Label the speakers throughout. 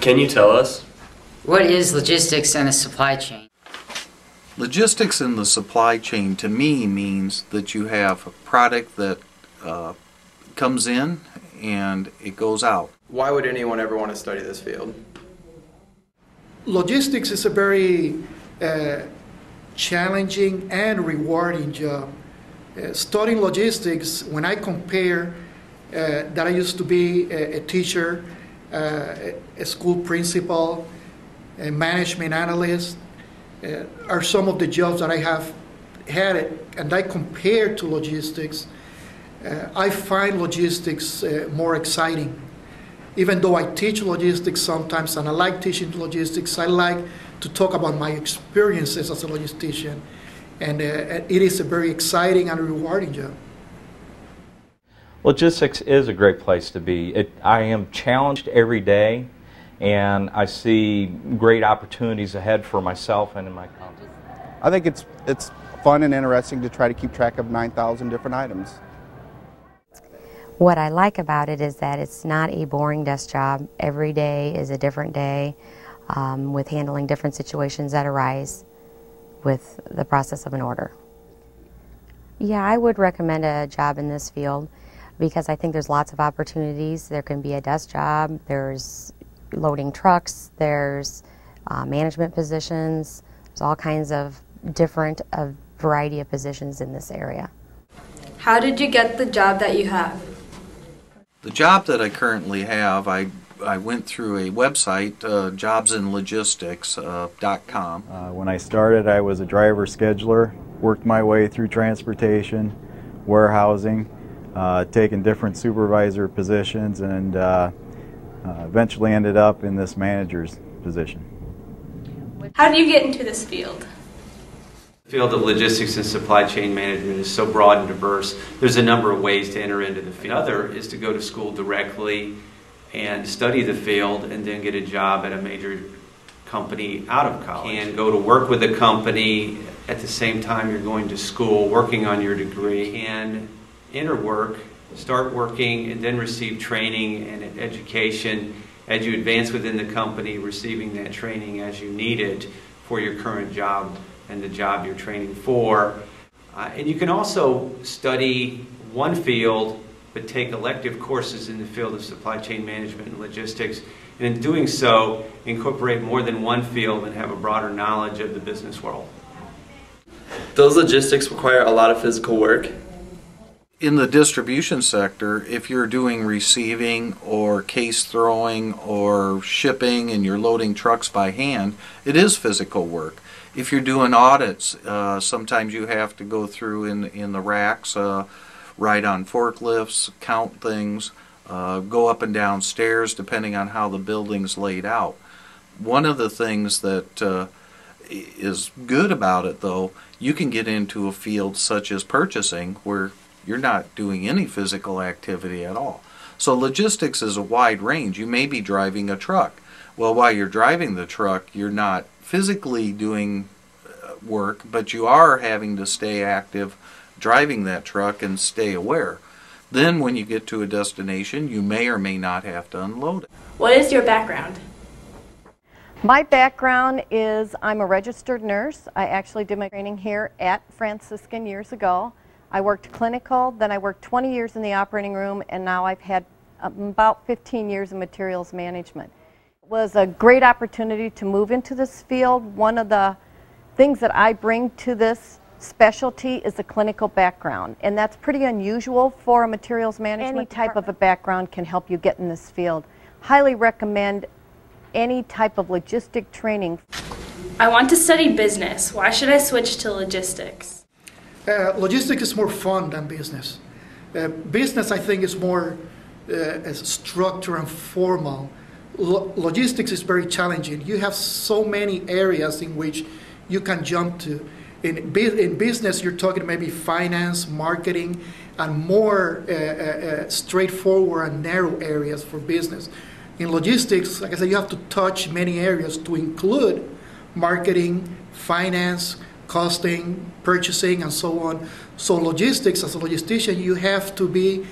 Speaker 1: Can you tell us?
Speaker 2: What is logistics and a supply chain?
Speaker 3: Logistics in the supply chain to me means that you have a product that comes in and it goes out.
Speaker 4: Why would anyone ever want to study this field?
Speaker 5: Logistics is a very challenging and rewarding job. Studying logistics, when I compare that I used to be a teacher, a school principal, a management analyst, are some of the jobs that I have had, and I compare to logistics. I find logistics more exciting. Even though I teach logistics sometimes, and I like teaching logistics, I like to talk about my experiences as a logistician. And it is a very exciting and rewarding job.
Speaker 6: Logistics is a great place to be. I am challenged every day, and I see great opportunities ahead for myself and in my company.
Speaker 7: I think it's fun and interesting to try to keep track of 9,000 different items.
Speaker 8: What I like about it is that it's not a boring desk job. Every day is a different day with handling different situations that arise with the process of an order. Yeah, I would recommend a job in this field because I think there's lots of opportunities. There can be a desk job, there's loading trucks, there's management positions, there's all kinds of different variety of positions in this area.
Speaker 9: How did you get the job that you have?
Speaker 3: The job that I currently have, I went through a website, jobsinlogistics.com.
Speaker 10: When I started, I was a driver scheduler, worked my way through transportation, warehousing, taking different supervisor positions, and eventually ended up in this manager's position.
Speaker 9: How did you get into this field?
Speaker 11: The field of logistics and supply chain management is so broad and diverse. There's a number of ways to enter into the field. Another is to go to school directly and study the field and then get a job at a major company out of college. And go to work with a company at the same time you're going to school, working on your degree. And enter work, start working, and then receive training and education as you advance within the company, receiving that training as you need it for your current job and the job you're training for. And you can also study one field but take elective courses in the field of supply chain management and logistics, and in doing so incorporate more than one field and have a broader knowledge of the business world.
Speaker 1: Does logistics require a lot of physical work?
Speaker 3: In the distribution sector, if you're doing receiving or case throwing or shipping and you're loading trucks by hand, it is physical work. If you're doing audits, sometimes you have to go through in the racks, ride on forklifts, count things, go up and down stairs depending on how the building's laid out. One of the things that is good about it, though, you can get into a field such as purchasing where you're not doing any physical activity at all. So logistics is a wide range. You may be driving a truck. Well, while you're driving the truck, you're not physically doing work, but you are having to stay active driving that truck and stay aware. Then when you get to a destination, you may or may not have to unload it.
Speaker 9: What is your background?
Speaker 12: My background is I'm a registered nurse. I actually did my training here at Franciscan years ago. I worked clinical, then I worked 20 years in the operating room, and now I've had about 15 years in materials management. It was a great opportunity to move into this field. One of the things that I bring to this specialty is a clinical background, and that's pretty unusual for a materials management. Any type of a background can help you get in this field. Highly recommend any type of logistic training.
Speaker 9: I want to study business. Why should I switch to logistics?
Speaker 5: Logistics is more fun than business. Business, I think, is more structured and formal. Logistics is very challenging. You have so many areas in which you can jump to. In business, you're talking maybe finance, marketing, and more straightforward and narrow areas for business. In logistics, like I said, you have to touch many areas to include marketing, finance, costing, purchasing, and so on. So logistics, as a logistician, you have to be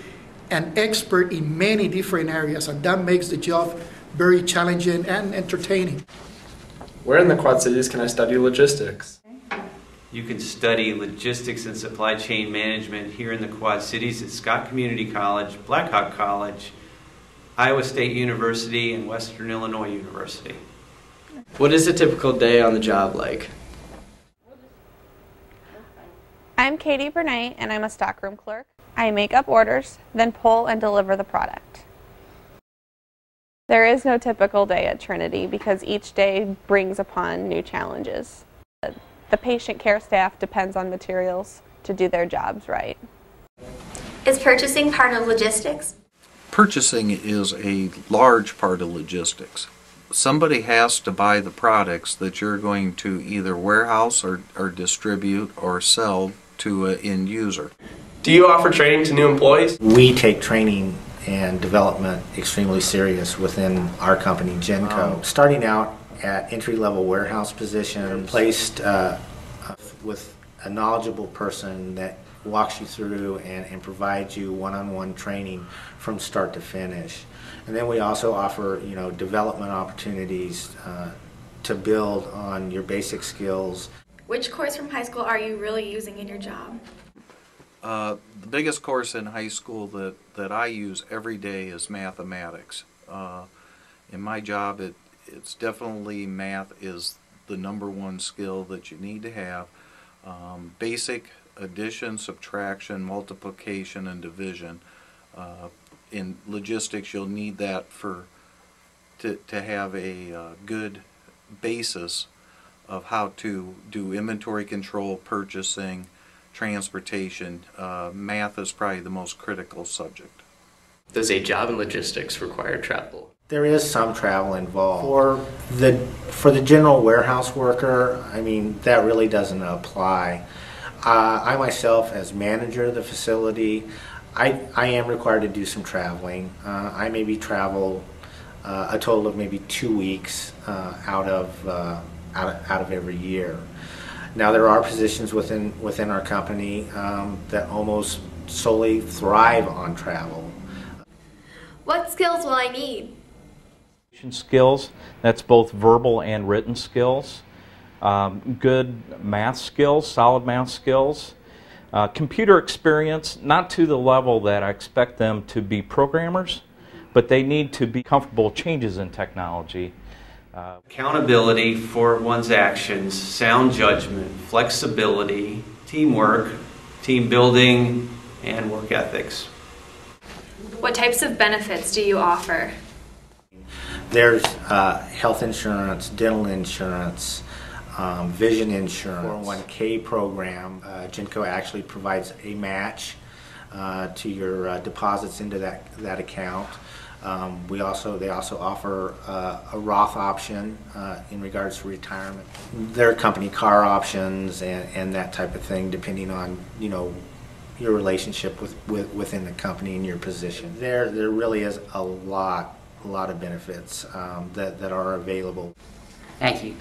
Speaker 5: an expert in many different areas, and that makes the job very challenging and entertaining.
Speaker 1: Where in the Quad Cities can I study logistics?
Speaker 11: You can study logistics and supply chain management here in the Quad Cities at Scott Community College, Blackhawk College, Iowa State University, and Western Illinois University.
Speaker 1: What is a typical day on the job like?
Speaker 13: I'm Katie Bernay, and I'm a stockroom clerk. I make up orders, then pull and deliver the product. There is no typical day at Trinity because each day brings upon new challenges. The patient care staff depends on materials to do their jobs right.
Speaker 14: Is purchasing part of logistics?
Speaker 3: Purchasing is a large part of logistics. Somebody has to buy the products that you're going to either warehouse or distribute or sell to an end user.
Speaker 1: Do you offer training to new employees?
Speaker 15: We take training and development extremely serious within our company, Genco. Starting out at entry-level warehouse position, placed with a knowledgeable person that walks you through and provides you one-on-one training from start to finish. And then we also offer, development opportunities to build on your basic skills.
Speaker 14: Which course from high school are you really using in your job?
Speaker 3: The biggest course in high school that I use every day is mathematics. In my job, it's definitely math is the #1 skill that you need to have. Basic addition, subtraction, multiplication, and division. In logistics, you'll need that to have a good basis of how to do inventory control, purchasing, transportation. Math is probably the most critical subject.
Speaker 1: Does a job in logistics require travel?
Speaker 15: There is some travel involved. For the general warehouse worker, that really doesn't apply. I myself, as manager of the facility, I am required to do some traveling. I maybe travel a total of maybe 2 weeks out of every year. Now there are positions within our company that almost solely thrive on travel.
Speaker 14: What skills will I need?
Speaker 6: Skills, that's both verbal and written skills. Good math skills, solid math skills. Computer experience, not to the level that I expect them to be programmers, but they need to be comfortable with changes in technology.
Speaker 11: Accountability for one's actions, sound judgment, flexibility, teamwork, team building, and work ethics.
Speaker 9: What types of benefits do you offer?
Speaker 15: There's health insurance, dental insurance, vision insurance, 401k program. Genco actually provides a match to your deposits into that account. They also offer a Roth option in regards to retirement. Their company car options and that type of thing, depending on your relationship within the company and your position. There really is a lot of benefits that are available.
Speaker 2: Thank you.